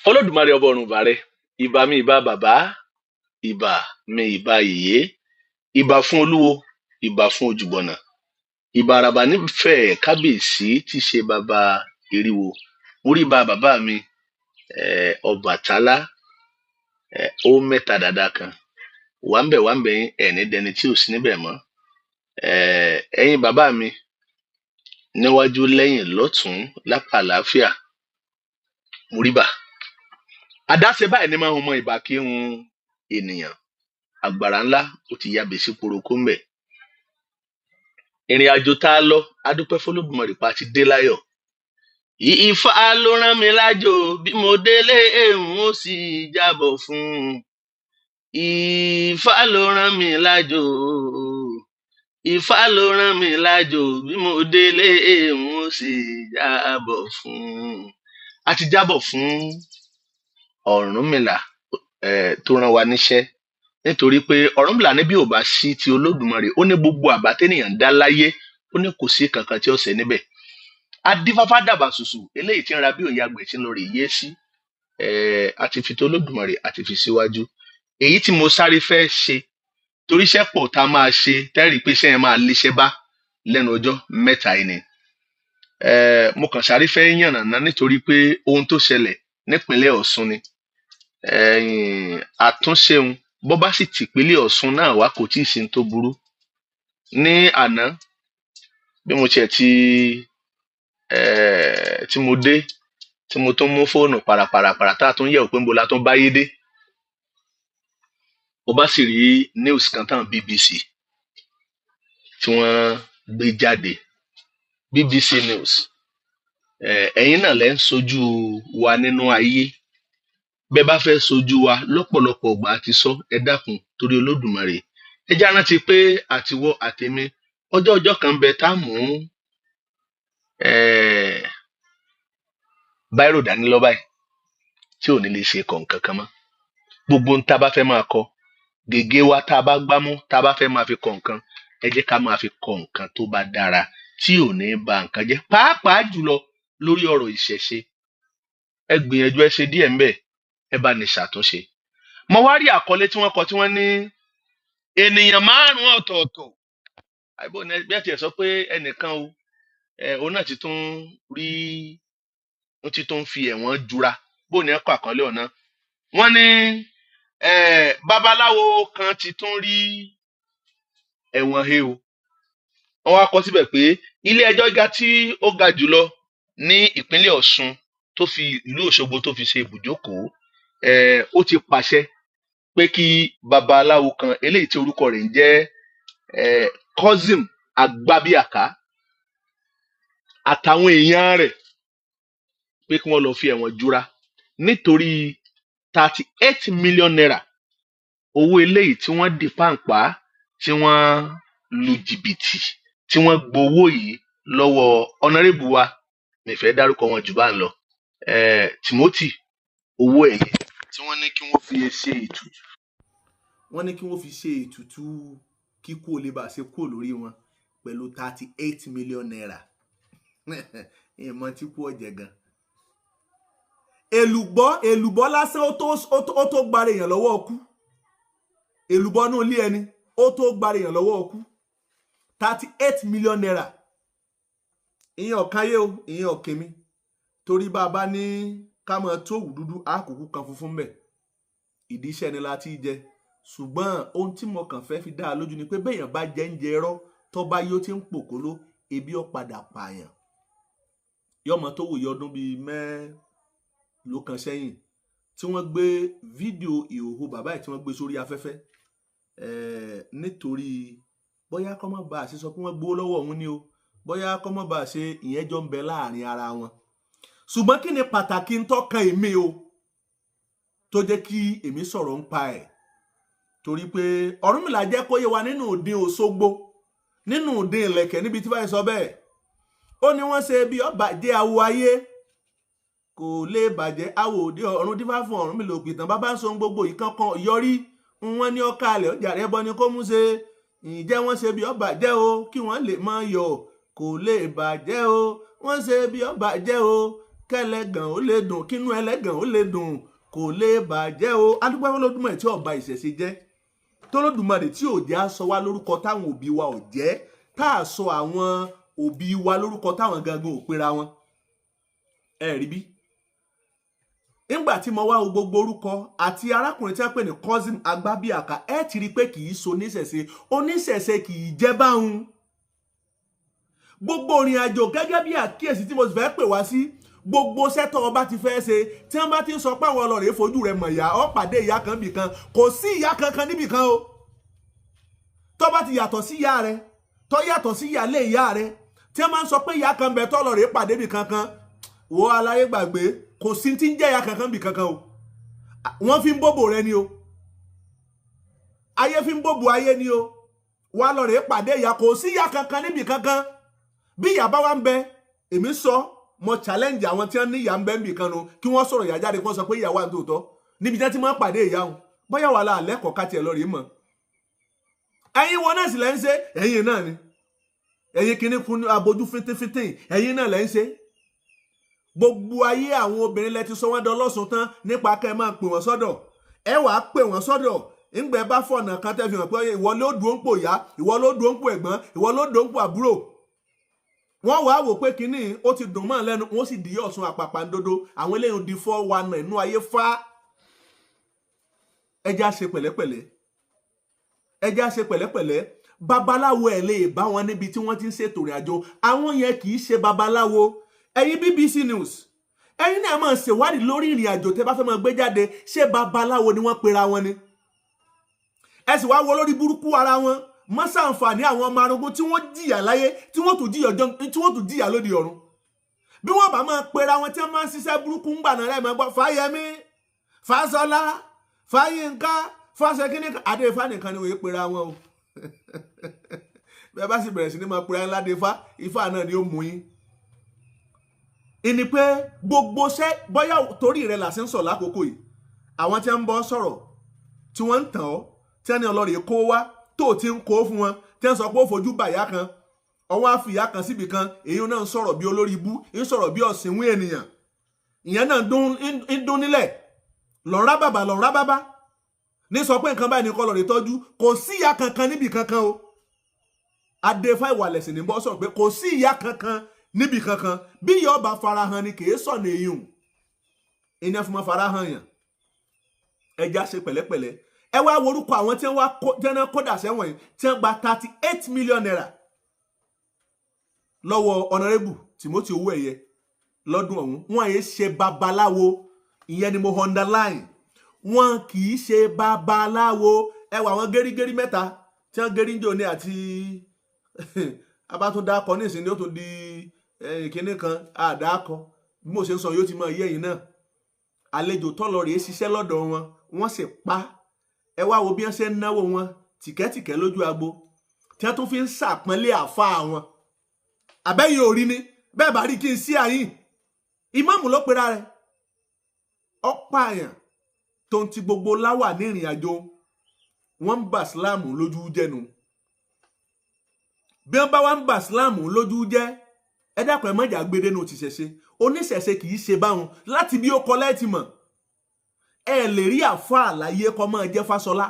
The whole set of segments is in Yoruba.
Olódùmarè ọba ọ̀run ìbà rẹ, ìbà mi ìbà bàbá, ìbà mi ìbà yèyé, ìbà fún olúwo, ìbà fún ojúbọ̀nà, ìbà àràbà nífẹ̀ẹ́ kábíyèsí tí í ṣe bàbá eriwo. Mo rí ìbà bàbá mi Ọbàtálá, ó mẹ́ta dáadáa kan, wà ń bẹ̀ yín ẹ̀ní dẹni tí ò sí níbẹ̀ mọ́. Ẹ̀yin bàbá mi níwájú lẹ́yìn lọ́tún lápá àlàáfíà, mo rí bà. Àdáṣe báyìí ni máa ń mọ ìbà kí ń ènìyàn. Àgbàrá ńlá ó ti ya bèsí poroko ń bẹ̀. Ìrìn àjò tá a lọ, a dúpẹ́ f'Olódùmarè pa ti dé láyọ̀. Ifá ló rán mi lájò, bí mo délé èèmù ó sì jábọ̀ fún un. Ifá ló rán mi lájò, Ifá ló rán mi lájò, bí mo délé èèmù ó sì jábọ̀ fún un. A ti jábọ̀ fún Ọ̀rúnmìlà tó rán wa níṣẹ́, nítorí pé Ọ̀rúnmìlà ní bí ò bá sí ti Olódùmarè, ó ní gbogbo àbá tẹ́nìyàn dá láyé, ó ní kò sí kankan tí ó ṣẹ níbẹ̀. Adífáfá dàbà ṣùṣù eléyìí tí ń ra bí òun yàgbẹ̀ tí ń lọ rè yé sí, àti fi tó Olódùmarè àti fi síwájú. Èyí tí mo sáré fẹ́ ṣe torí iṣẹ́ pọ̀ tá a máa ṣe tẹ́rì pé iṣẹ́ yẹn máa léṣẹ́ bá lẹ́nu ọjọ́ mẹ́ta yìí ni. Mo kàn sáré fẹ́ yànnàná nítorí pé ohun tó ṣẹlẹ̀ nípínlẹ̀ Ọ̀ṣun ni. Àtúnṣeun bó bá sì tìpínlẹ̀ Ọ̀ṣun náà wá kò tí ì sí tó burú. Ní àná bí mo tiẹ̀ tí mo dé tí mo tún mú fóònù parapara tá a tún yẹ̀ wò pé ń bo la tún báyé dé, mo bá sì rí news kan tán BBC tí wọ́n gbé jáde. BBC News, ẹ̀yin náà lẹ́ ń sojú wa nínú ayé. Bẹ́ẹ̀ bá fẹ́ sojú wa lọ́pọ̀lọpọ̀ ìgbà àti sọ, ẹ dákun torí Olódùmarè. Ẹ já rántí pé àtiwọ́ àtèmi ọjọ́ kan bẹ tá a mú báírò dání lọ báyìí tí ò ní lè ṣe kọ̀ǹkan kan mọ́. Gbogbo ń tá a bá fẹ́ máa kọ, gègé wa tá a bá gbámú tá a bá fẹ́ máa fi kọ nǹkan, ẹ jẹ́ ká máa fi kọ nǹkan tó bá dára tí ò ní ba nǹkan jẹ́, pàápàá jùlọ lórí ọ̀rọ̀ ìṣẹ̀ṣe. Ẹ gbìyànjú ẹ ṣe díẹ̀ ńbẹ̀, ẹ bá ní ṣàtúnṣe. Mo wá rí àkọlé tí wọ́n kọ tí wọ́n ní ènìyàn 5 ọ̀tọ̀ọ̀tọ̀. Àìbò ní bí ẹ tiẹ̀ sọ pé ẹnìkan o, òun náà ti tún rí, ó ti tún fi ẹ̀wọ̀n jura. Bó ní ẹ kọ àkọlé ọ̀nà. Wọ́n ní babaláwo kan ti tún rí ẹ̀wọ̀n he o. Wọ́n wá kọ síbẹ̀ pé ilé ẹjọ́ gíga tí ó ga jùlọ ní ìpínlẹ̀ Ọ̀ṣun tó fi ìlú Òṣogbo tó fi ṣe ibùjókòó, ó ti pàṣẹ pé kí babaláwo kan eléyìí tí orúkọ rẹ̀ ń jẹ́ Cousin Agbábíàká àtàwọn èèyàn rẹ̀ pé kí wọ́n lọ fi ẹ̀wọ̀n jura nítorí 38 million naira owó eléyìí tí wọ́n dì pàǹpá, tí wọ́n lu jìbìtì, tí wọ́n gbowó yìí lọ́wọ́ ọ̀nàrẹ́bù wa, mi fẹ́ dárúkọ wọn jù bá ń lọ, Timothy owó ẹ̀yẹ tí wọ́n ní kí wọ́n fi ṣe ètùtù. Wọ́n ní kí wọ́n fi ṣe ètùtù kíkú olè bá ṣe kúrò lórí wọn pẹ̀lú 38 million naira. Ìmọ̀ tí kú ọ̀jẹ̀ gan. Èlùbọ́ lásán ó tó gbára èèyàn lọ́wọ́ ọkú. Èlùbọ́ náà lé ẹni ó tó gbára èèyàn lọ́wọ́ ọkú. 38 million naira. Ìyẹn ọ̀káyé o, ìyẹn ọ̀kẹ́mi. Torí bá a bá ní ká mọ̀ tó wù dúdú àkókò kan funfun bẹ̀. Ìdí iṣẹ́ ni láti jẹ. Ṣùgbọ́n ohun tí mo kàn fẹ́ fi dá a lójú ni pé béèyàn bá jẹ́ ń jẹ ẹrọ́ tó bá yóò ti ń pòkóló, ebi ó padà pààyàn. Yọmọ tó wòye ọdún bíi mélòó kan sẹ́yìn tí wọ́n gbé fídíò ìhòòhò bàbá ẹ̀ tí wọ́n gbé sórí afẹ́fẹ́, nítorí bóyá kọ́ mọ́ bá a ṣe sọ pé wọ́n gbowó lọ́wọ́ òun ni o, bóyá kọ́ mọ́ bá a ṣe ìyẹn jọ ń bẹ láàrin ara wọn. Ṣùgbọ́n kí ni pàtàkì ń tọ́kan èmi o tó jẹ́ kí èmi sọ̀rọ̀ ń pa ẹ̀? Torí pé Ọ̀rúnmìlà jẹ́ kó yé wa nínú òde Òṣogbo, nínú òde Ìlẹ̀kẹ̀ níbi tí báyìí sọ bẹ́ẹ̀. Ó ní wọ́n ṣe bí ọba jẹ́ awo ayé kò lè bàjẹ́ awo òde ọ̀run dífá fún Ọ̀rúnmìlà òpìtàn bàbá ń so gbogbo ìkankan yọrí wọn ní ọkà alẹ̀ ọjà rẹ̀ bọ́ ni kó mú ṣe ìjẹ́ wọ́n ṣe bí ọba jẹ́ o kí wọ́n lè mọ yọ̀ kò lè bàjẹ́ o wọ́n ṣe bí ọba jẹ́ o kẹlẹ́gàn ó lè dùn kínú ẹlẹ́gàn ó lè dùn kò lè bàjẹ́ o. adúgbò Olódùmarè tí ọba ìṣẹ̀ṣe jẹ́ tọ́lọ́dùmarè tí ò jẹ́ á sọ wá lórúkọ táwọn òbí wa ò jẹ́ tá a sọ àwọn òbí wa lórúkọ táwọn gangan ò pera wọn. ẹ rí bí nígbà tí mo wá wo gbogbo orúkọ àti arákùnrin tí wọ́n pè ní cousin Agbábíàká ẹ ti rí pé kì í so oníṣẹ̀ṣe kì í jẹ́ báhun. gbogbo ìrìn àjò gẹ́gẹ́ bí àkíyèsí tí mo sì fẹ́ pè wá sí gbogbo sẹ́tọ̀ ọba ti fẹ́ ṣe tí wọ́n bá ti ń sọ pé àwọn ọlọ́rẹ̀ fojú rẹ̀ mọ̀ ìyá ọ pàdé ìyá kan bì kan kò sí ìyá kankan níbì kan o. tó bá ti yàtọ̀ sí ìyá rẹ̀ tó yàtọ̀ sí ìyálé ìyá rẹ̀ tí wọ́n máa ń sọ pé ìyá kan bẹ̀ tó ọlọ́rẹ̀ pàdé bì kankan wo aláyé gbàgbé kò sí tí ń jẹ́ ìyá kankan bì kankan o. wọ́n fi ń bóbò rẹ ni o. ayé fi ń bóbò ayé ni o. wà lọ́rẹ̀ pàdé ìyá kò sí ìyá kankan níbì kankan. bí ìyá bá wá ń bẹ èmi sọ mo challenge àwọn tí wọ́n ní ìyá ń bẹ níbì kan nu kí wọ́n sọ̀rọ̀ ìyá jáde kí wọ́n sọ pé ìyá wà ní tòótọ́ níbi tí wọ́n ti máa ń pàdé ìyá wọn bóyá wà láà lẹ́kọ̀ọ́ ká tiẹ̀ lọ́rẹ̀ mọ̀. ẹ̀yin wọn náà sì lẹ́ ń ṣe ẹ̀yin náà ni ẹ̀yin kìíní kun abojú fíntífíntín ẹ̀yin náà lẹ́ ń ṣe. gbogbo ayé àwọn obìnrin lẹ ti sọ wọ́n dọlọ́sùn tán nípa kẹ́ ẹ máa pè wọ́n sọ́dọ̀ ẹ wàá pè wọ́n sọ́dọ̀ ńgbẹ́ bá fọ̀nà kan tẹ́ fi hàn pé ìwọ ló dùn ó ń pò ìyá ìwọ ló dùn ó ń pò ẹ̀gbọ́n ìwọ ló dùn ó ń pò àbúrò. wọ́n wàá wò pé kínní ó ti dùn mọ́ lẹ́nu wọ́n sì di Ọ̀ṣun àpàpàǹdodo àwọn eléyìí di 419 inú ayé fá. ẹjá ṣe pẹ̀lẹ́pẹ̀lẹ́ ẹjá ṣe pẹ̀lẹ́pẹ̀lẹ́ babaláwo ẹ̀ lè bá wọn níbi tí wọ́n ti ń ṣètò ìrìn àjò àwọn yẹn kì í ṣe babaláwo. ẹ̀yin BBC News ẹ̀yin náà máa ṣèwádìí lórí ìrìn àjò tẹ́ bá fẹ́ máa gbé jáde ṣé babaláwo ni wọ́n pera wọn ni. ẹ sì wá wo lórí burúkú ara wọn mọ́ sàǹfààní àwọn ọmọ arógún tí wọ́n jìyà láyé tí wọ́n tún jìyà lóde ọ̀run. bí wọ́n bá máa pera wọn tí wọ́n máa ń ṣiṣẹ́ burúkú ń gbà náà rẹ̀ máa gbọ́ Fáyẹmí Fásọlá Fáyínká Fáṣẹkíní Adéfá nìkan ni wọ́n pera wọn o. bẹ́ẹ̀ bá sì bẹ̀rẹ̀ sí ní máa pera ńlá Adéfá Ifá náà ni ó mú yín. ìní pé gbogbo ṣẹ́ bóyá torí rẹ̀ là ṣe ń sọ lákòókò yìí àwọn tí wọ́n ń bọ́ sọ̀rọ̀ tí wọ́n ń tàn ọ́ tí wọ́n ní ọlọ́rẹ̀ kó wá tó ti ń kó fún wọn tí wọ́n sọ pé ó fojú bà ìyá kan ọwọ́ àfi ìyá kan síbi kan èyí náà ń sọ̀rọ̀ bí olórí ibú ń sọ̀rọ̀ bí ọ̀sìnwó ènìyàn ìyẹn náà ń dún nílẹ̀ lọ́nrá bàbá ní sọ pé nǹkan báyìí ní kọ́ lọ́rẹ̀ tọ́jú kò sí ìyá kankan níbi kankan o. Adéfá Ìwàlẹ̀sìn ní bọ́ sọ̀rọ̀ pé kò sí ìyá kankan níbi kankan bí ìyá ọba farahàn ni kìí sọ̀nà èyàn ìyẹn fún ma farahàn yàn. ẹja ṣe pẹ̀lẹ́pẹ̀lẹ́ ẹ wá worúkọ àwọn tí wọ́n kódà sẹ́wọ̀n yìí tí wọ́n gba 38 million naira lọ́wọ́ Honorable Timothy Owóẹ̀yẹ lọ́dún ọ̀hún. wọ́n yìí ṣe babaláwo ìyẹn ni mo underline wọ́n kì í ṣe babaláwo. ẹ wà àwọn gẹ́rígẹ́rí mẹ́ta tí wọ́n gẹ́rí ń jò ní àti abátúndàkọ ní ìsìn ni ó tún di ìkíní kan àdàkọ bí mo ṣe ń sọ yóò ti mọ iye yìí náà. àlejò tọ́lọ rèé ṣiṣẹ́ lọ́dọ̀ wọn wọ́n sì pa. ẹ wá wo bí wọ́n ṣe ń náwó wọn tìkẹ́tìkẹ́ lójú agbo tí wọ́n tún fi ń ṣàpọ́nlé àáfàá wọn. àbẹ́yìn ò rí ni bẹ́ẹ̀ bá rí kí n sí àyìn ìmáàmù ló pera rẹ̀ ọ̀pá àyàn tó ń ti gbogbo láwà ní ìrìn àjò wọ́n ń bà síláàmù lójú jẹ́nu. bí wọ́n bá wá ń bà síláàmù lójú jẹ́ ẹ dákun ẹ mọ̀jà gbére nù tìṣẹ̀ṣe oníṣẹ̀ṣe kì í ṣe báwọn láti bí ó kọ lẹ́ẹ̀tì mọ̀. ẹ lè rí àáfàá àlàyé kọ́ máa jẹ́ Fáṣọlá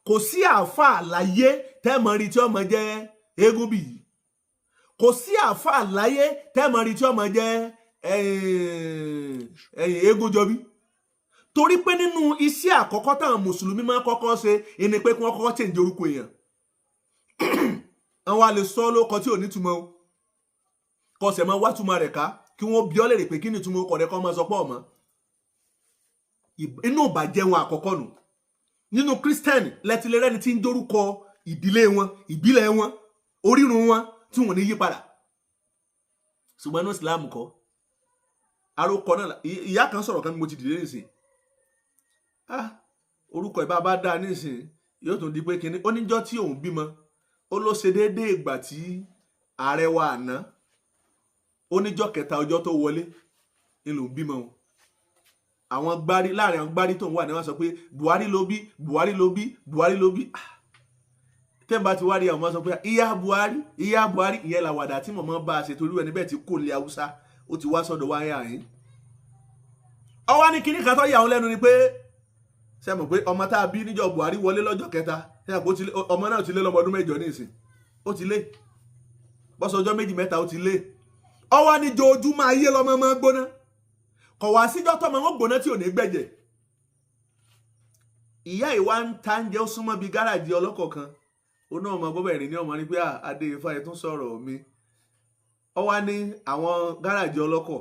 kò sí àáfàá àlàyé tẹ́mọ̀ rí tí ọmọ jẹ́ eégún bì yìí kò sí àáfàá àlàyé tẹ́mọ̀ rí tí ọmọ jẹ́ eégún jọbí. torí pé nínú iṣẹ́ àkọ́kọ́ táwọn mùsùlùmí máa kọ́kọ́ ṣe ẹni pé kí wọ́n kọ́kọ́ change orúkọ èèyàn. àwọn a lè sọ lóko tí ò ní túmọ̀ o kọsẹ̀ máa wá túmọ̀ rẹ̀ ká kí wọ́n bi ọ́ lérè pé kí ni túmọ̀ ọkọ̀ rẹ̀ kọ́ máa sọ pọ̀ mọ́. inú ìbàjẹ́ wọn àkọ́kọ́ nù. nínú Christian lẹ́tìlẹ́ rẹ́ni tí ń dórúkọ ìdílé wọn ìbílẹ̀ wọn orírun wọn tí wọ́n ní yí padà. ṣùgbọ́n inú Islam kọ́ arókọ náà ìyá kan sọ̀rọ̀ kan bí mo ti dìde nísìn orúkọ ìbá bá dáa nísìn yóò tún di pé kíní oníjọ́ tí òun bímọ ó ló ṣe déédéé ìgbà tí ààrẹ wa àná oníjọ́ kẹta ọjọ́ tó wọlé ni lòun bímọ o. àwọn gbárí láàrin àwọn gbárí tó ń wà ní wọ́n sọ pé Buhari ló bí Buhari ló bí Buhari ló bí. tẹ́ǹbà ti wá rí àwọn sọ pé ìyá Buhari ìyẹn làwàdà tí mọ̀mọ́ bá a ṣe torí ẹni bẹ́ẹ̀ ti kó lé Haúsá ó ti wá sọ́dọ̀ wáyà yín. Ọwá ní kíní kan tó yà wọ́n lẹ́nu ni pé ṣé mọ̀ pé ọmọ tá a bí níjọ́ Buhari wọlé lọ́jọ́ kẹta ṣé mọ̀ pé ọmọ náà ti lé lọ́mọ ọdún 8 nísìn ó ti lé bọ́sọjọ́ 2-3 ó ti lé. Ọwá ní jojúmọ́ ayé lọ́mọ máa gbóná kọ̀ wá síjọ́ tọ́mọ wọn gbóná tí ò ní gbẹ̀jẹ̀. Ìyá ìwà ń ta ń jẹ́ ó súnmọ́ bíi gáràjì ọlọ́kọ̀ kan ó náà ọmọ gbọ́bẹ̀rẹ̀ ní ọmọ ní pé adé ifá ẹ̀ tún sọ̀rọ̀ mi. Ọwá ní àwọn gáràjì ọlọ́kọ̀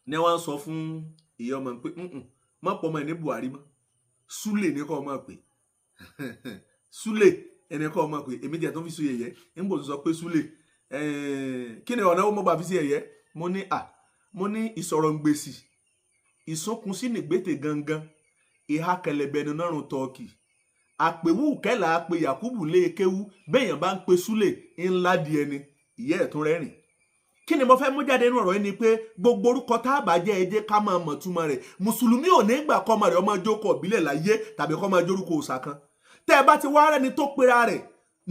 ní wọ́n sọ fún ìyá ọmọ pé mọ́ pọ̀ ọmọ ní Buhari mọ́ Súlè ní kọ́ ọmọ pé Súlè ẹni kọ́ ọmọ pé èmi jẹ́ tó fi sún yẹ̀yẹ́ nígbò tó sọ pé Súlè kí ni ọ̀nà ó mọ́ bá fi sí yẹ̀yẹ́ mo ní ìsọ̀rọ̀ ń gbèsì ìsúnkún sí nìgbètè gangan ìhà kẹlẹ̀bẹ̀nu nọ́rùn tọ́ọ̀kì àpèwù kẹlà àpè Yakubu lé kéwú béèyàn bá ń pe Súlè ńlá di ẹni ìyẹ́ ẹ̀ tún rẹ́rìn. Kí ni mo fẹ́ mú jáde nínú ọ̀rọ̀ yìí ni pé gbogbo orúkọ tá a bá jẹ́ ẹ jẹ́ ká máa mọ̀ túmọ̀ rẹ̀. Mùsùlùmí ò ní gbà kọ́ ọmọ rẹ̀ ọmọ jókòó ìbílẹ̀ láyé tàbí kọ́ ọmọ jórúkọ òòṣà kan. Tẹ́ ẹ bá ti wá rẹ́ni tó pera rẹ̀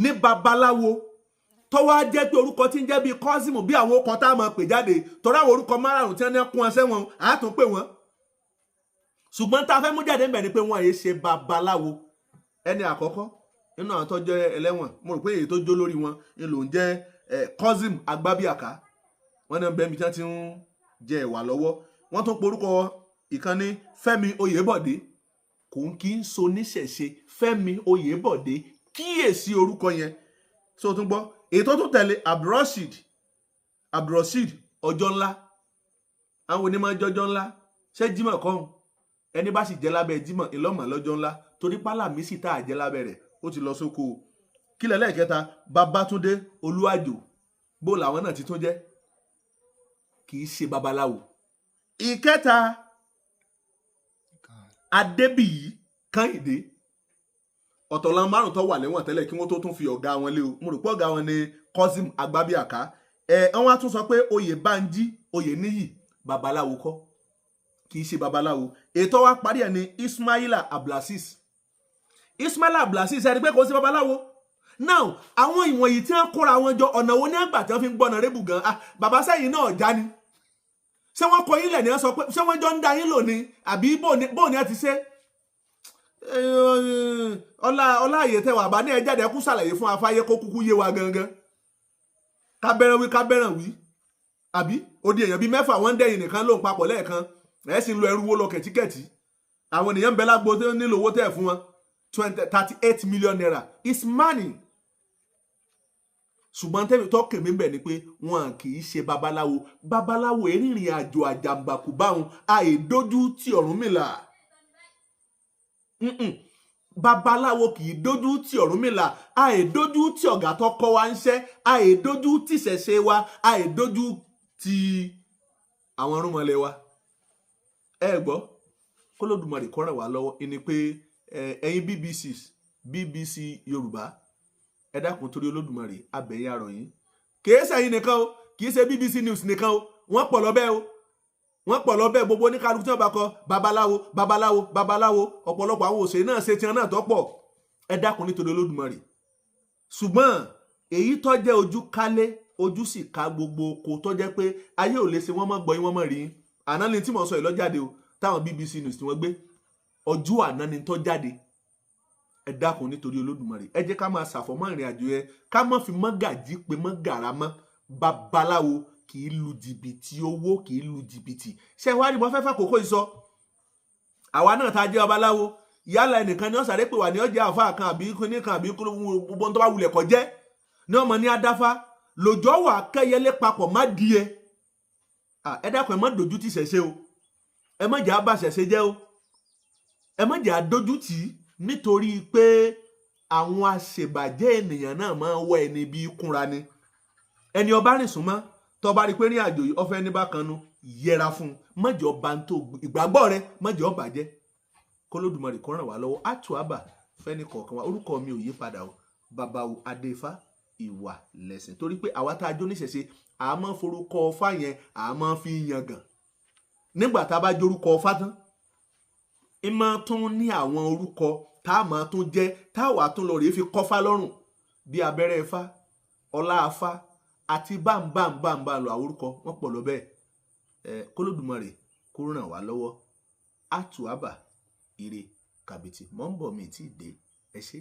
ní babaláwo tó wá jẹ́ pé orúkọ tí ń jẹ́ bíi kọ́sìmù bí àwọn ọkọ̀ tá a máa pè jáde torí àwọn orúkọ márùn-ún tí wọ́n ní kún ọsẹ́ wọn á tún pè wọ́n. Ṣùgbọ́n tá a fẹ́ mú jáde ńbẹ̀ ni pé wọ́n àyè ṣe babaláwo. Ẹni àkọ́kọ́ nínú àwọn tó jẹ́ ẹlẹ́wọ̀n mo rò pé èyí tó jó lórí wọn ni lòun jẹ́ kọ́sìm agbábíàká. Wọ́n ní bẹ́ẹ̀ mi tí wọ́n ti ń jẹ ẹ̀wà lọ́wọ́. Wọ́n tún porúkọ ìkànnì Fẹ́mi Oyèbọ̀dé kò ń kí ń so níṣẹ̀ṣe Fẹ́mi Oyèbọ̀dé kíyèsí orúkọ yẹn. So tún gbọ́ èyí tó tún tẹ̀lé Abdulrasheed ọjọ́ ńlá. Àwọn onímọ̀ jọjọ́ ńlá ṣé Jímọ̀ kọ́hún ẹni bá sì jẹ́ lábẹ́ Jímọ̀ ìlọ́mọ̀ lọ́jọ́ ńlá torí pálàmì sì tá àjẹ́ lábẹ́ rẹ̀ ó ti lọ sóko. Kílẹ̀ lẹ́ẹ̀kẹta Babátúndé Olúwàjò bó làwọn náà ti tún jẹ́ kì í ṣe babaláwo. Ìkẹta Adébíyì Kẹ́hìndé ọ̀tọ̀lá márùn tó wà lẹ́wọ̀n tẹ́lẹ̀ kí wọ́n tó tún fi ọ̀gá wọn lé o mo rò pé ọ̀gá wọn ni Kọ́sìm Agbábíàká. Wọ́n á tún sọ pé Oyèbánjí Oyèníyì babaláwo kọ́ kì í ṣe babaláwo. Ètò wa parí ẹ̀ ní Ismaila Abdulaziz ẹni pé kò sí babaláwo. Now àwọn ìwọ̀nyí tí wọ́n kóra wọn jọ ọ̀nà wo ní àgbà tí wọ́n fi ń gbọ́nà rébù gan bàbá sẹ́yìn náà já ni ṣé wọ́n kọ yín lẹ̀ ní ẹ sọ pé ṣé wọ́n jọ ń da yín lò ní àbí bóò ní ẹ ti ṣe ọlá àyè tẹwà bá ní ẹ jáde kú ṣàlàyé fún afáyé kó kúkú yé wa gangan kábẹ́ràn wí àbí odi èèyàn bíi 6 wọ́n ń dẹ̀yìn nìkan lóun papọ̀ lẹ́ẹ̀kan ẹ̀ sì ń lo ẹrú wo lọ kẹ̀tíkẹ̀tí àwọn ènìyàn ń bẹ lágbo tó nílò owó tẹ̀ fún wọn 38 million naira is money. Ṣùgbọ́n tẹ́mi tó kèmí ń bẹ̀ ni pé wọn kì í ṣe babaláwo erìnrìn àjò àjàmbàkù báwọn àìdójú tí Ọ̀rúnmìlà babaláwo kì í dójú tí Ọ̀rúnmìlà àìdójú tí ọ̀gá tó kọ́ wa ń ṣẹ́ àìdójú tí ṣẹ̀ṣẹ̀ wa àìdójú tí àwọn ọ̀rúnmọlẹ̀ wa. Ẹ gbọ́ k'Olódùmarè kó ràn wá lọ́wọ́ ni pé ẹ̀yin BBC Yorùbá ẹ dákun torí Olódùmarè abẹ̀yìn arọ̀ yín kìí ṣe ẹ̀yin nìkan o kìí ṣe BBC News nìkan o wọ́n pọ̀ lọ́bẹ̀ gbogbo oníkálukú tí wọ́n bá kọ babaláwo ọ̀pọ̀lọpọ̀ àwọn òṣèré náà ṣe tiẹ̀ náà tọ́pọ̀ ẹ dákun nítorí Olódùmarè. Ṣùgbọ́n èyí tó jẹ́ ojú kálé ojú sì ká gbogbo oko tó jẹ́ pé ayé ò lè ṣe wọ́n mọ́ gbọ́ yín wọ́n mọ́ rí yín àná ni tí mo sọ ìlọ́jáde o táwọn BBC News tí wọ́n gbé ọjọ́ àná ni tó jáde. Ẹ dákun nítorí Olódùmarè ẹ jẹ́ ká máa ṣàfọ̀mọ́ ìrìn àjò yẹn ká má fi mọ́gàjí pé mọ́gàrá mọ́ babaláwo kì í lu jìbìtì owó kì í lu jìbìtì. Ṣé wàá rí mo fẹ́ fàkókò ìsọ àwa náà tá a jẹ́ babaláwo yálà ẹnìkan ní ọ̀sàrẹ́ pé wà ní ọjà àfa kan àbí kíní kan àbí gbogbo tó bá wulẹ̀ kọ́ jẹ́ ní ọmọ ní adáfá lòjọ́ wà kẹ́yẹlé papọ̀ má di ẹ. Ẹ dákun ẹ má dojú tì ṣẹ̀ṣẹ̀ o ẹ má jẹ́ àbá ṣẹ̀ṣẹ̀ jẹ́ o ẹ má jẹ́ àdójú tì í nítorí pé àwọn aṣèbàjẹ́ ènìyàn náà máa ń wọ ẹni bí kúnra ni. Ẹni ọba rìn súnmọ́ tó bá rí pé ní àjò yìí ọfẹ́ ní bákan nu yẹra fún un mọ́jọ́ bá ń tó ìgbàgbọ́ rẹ mọ́jọ́ bàjẹ́. k'Olódùmarè kó ràn wá lọ́wọ́ àtúwàbà fẹ́ni kọ̀ọ̀kan wa orúkọ mi ò yí padà o babawo adéfá ìwà lẹ̀sìn torí pé àwa tá a jó níṣẹ̀ṣe a máa forúkọ ọfá yẹn a máa fi yangàn nígbà tá a bá jórúkọ ọfá tán ìmọ̀ tún ní àwọn orúkọ tá a máa tún jẹ́ tá a wà tún lọ rèé fi kọ́fá lọ́rùn bí abẹ́rẹ́ ifá ọlá afá àti bámbámbámbá lọ àwórúkọ wọ́n pọ̀ lọ bẹ́ẹ̀. Kólódùmarè kó ràn wá lọ́wọ́. Àtùwàbà ire kàbìtì mọ́ ń bọ̀ mí tí ì dé. Ẹ ṣé.